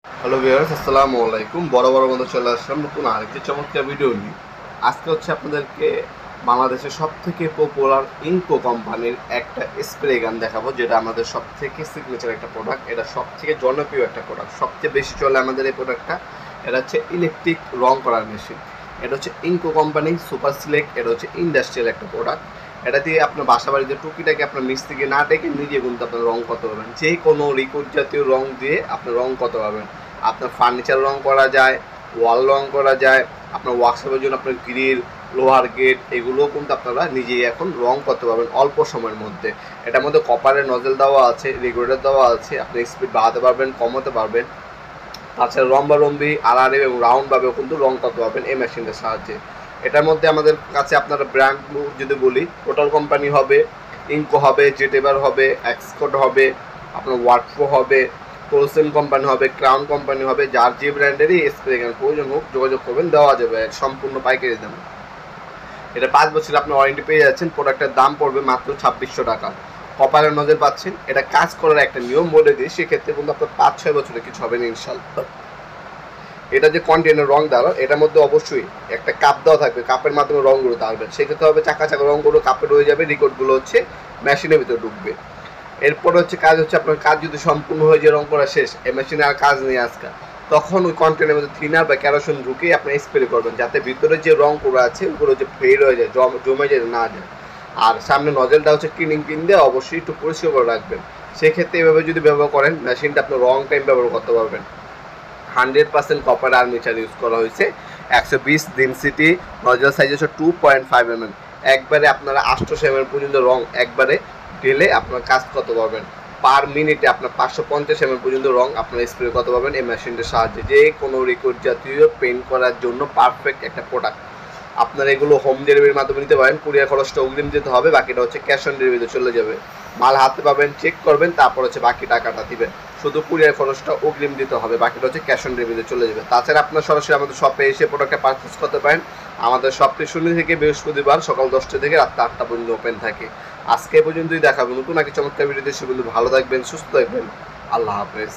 Hello viewers, আসসালামু আলাইকুম। বড় বন্ধু চলে আসলাম নতুন আরেকটি চমৎকার ভিডিও নিয়ে। আজকে হচ্ছে আপনাদেরকে বাংলাদেশের সবথেকে পপুলার ইনকো কোম্পানির একটা স্প্রে গান দেখাবো, যেটা আমাদের সবথেকে সিগনেচার একটা প্রোডাক্ট। এটা সবথেকে জনপ্রিয় একটা প্রোডাক্ট, সবচেয়ে বেশি চলে আমাদের এই প্রোডাক্টটা। এটা হচ্ছে ইলেকট্রিক রং করার মেশিন। এটা হচ্ছে ইনকো কোম্পানি সুপার সিলেক্ট। এটা হচ্ছে ইন্ডাস্ট্রিয়াল একটা প্রোডাক্ট। এটা দিয়ে আপনার বাসা বাড়িতে টুকিটাকে আপনার মিস্ত্রিকে না ডেকে নিজে কিন্তু আপনার রং করতে পারবেন। যে কোনো লিকুইড জাতীয় রং দিয়ে আপনার রং করতে পারবেন। আপনার ফার্নিচার রং করা যায়, ওয়াল রং করা যায়, আপনার ওয়ার্কশপের জন্য আপনার গ্রিল, লোহার গেট, এগুলোও কিন্তু আপনারা নিজেই এখন রং করতে পারবেন অল্প সময়ের মধ্যে। এটার মধ্যে কপারের নজেল দেওয়া আছে, রেগুলেটর দেওয়া আছে, আপনি স্পিড বাড়াতে পারবেন, কমাতে পারবেন। তাছাড়া লম্বালম্বি, আড়াআড়ি এবং রাউন্ডভাবেও কিন্তু রং করতে পারবেন এই মেশিনটার সাহায্যে। এটার মধ্যে আমাদের কাছে আপনারা ব্র্যান্ড যদি বলি, টোটাল কোম্পানি হবে, ইনকো হবে, জেটেবার হবে, এক্সকোড হবে, আপনার ওয়াটপ্রো হবে, পোলসেন কোম্পানি হবে, ক্রাউন কোম্পানি হবে। যার যে ব্র্যান্ডেরই স্প্রে গান প্রয়োজন হোক যোগাযোগ করবেন, দেওয়া যাবে সম্পূর্ণ পাইকারি দাম। এটা 5 বছর আপনি ওয়ারেন্টি পেয়ে যাচ্ছেন। প্রোডাক্টের দাম পড়বে মাত্র 2600 টাকা। কপারের নজর পাচ্ছেন। এটা কাজ করার একটা নিয়ম বলে দিই, সেক্ষেত্রে কিন্তু আপনার 5-6 বছরে কিছু হবে না ইনশাল্লাহ। এটা যে কন্টেনার রং দেওয়া, এটার মধ্যে অবশ্যই একটা কাপ দেওয়া থাকবে, কাপের মাধ্যমে রঙগুলো দাঁড়াবেন। সেক্ষেত্রে হবে চাকা চাকা রঙগুলো কাপে রয়ে যাবে, রেকর্ডগুলো হচ্ছে মেশিনের ভিতরে ঢুকবে। এরপর হচ্ছে কাজ হচ্ছে আপনার কাজ যদি সম্পূর্ণ হয়ে যায়, রং করা শেষ, এই মেশিনে আর কাজ নেই আজকাল, তখন ওই কন্টেনারের মধ্যে থিনার বা ক্যারোসিন ঢুকিয়ে আপনি স্প্রে করবেন, যাতে ভিতরে যে রং করা আছে ওগুলো যে ফেড হয়ে যায়, জমে যেতে না যায়। আর সামনে নজেলটা হচ্ছে ক্লিনিং পিন দিয়ে অবশ্যই একটু পরিষ্কার করে রাখবেন। সেক্ষেত্রে এভাবে যদি ব্যবহার করেন, মেশিনটা আপনি রং টাইম ব্যবহার করতে পারবেন। 100% কপার আর্মেচার ইউজ করা হয়েছে। 120 ডেনসিটি, নজল সাইজ হচ্ছে 2.5 mm। একবারে আপনারা 800 mm পর্যন্ত রং একবারে ঢেলে আপনার কাজ করতে পারবেন। পার মিনিটে আপনার 550 mm পর্যন্ত রং আপনারা স্প্রে করতে পারবেন এই মেশিনটার সাহায্যে। যে কোনো রেকর্ড জাতীয় পেইন্ট করার জন্য পারফেক্ট একটা প্রোডাক্ট। আপনারা এগুলো হোম ডেলিভারির মাধ্যমে নিতে পারেন। কুরিয়ার খরচটা অগ্রিম দিতে হবে, বাকিটা হচ্ছে ক্যাশ অন ডেলিভারিতে চলে যাবে। মাল হাতে পাবেন, চেক করবেন, তারপর হচ্ছে বাকি টাকাটা দিবেন। শুধু কুরিয়ার খরচটা অগ্রিম দিতে হবে, বাকিটা হচ্ছে ক্যাশ অন ডেলিভারিতে চলে যাবে। তাছাড়া আপনার সরাসরি আমাদের শপে এসে প্রোডাক্টটা পারচেস করতে পারেন। আমাদের শপটি শনি থেকে বৃহস্পতিবার সকাল 10টা থেকে রাত 8টা পর্যন্ত ওপেন থাকে। আজকে পর্যন্তই দেখাবো নতুন নাকি চমৎকার ভিডিও দেশে। ভালো থাকবেন, সুস্থ থাকবেন। আল্লাহ হাফেজ।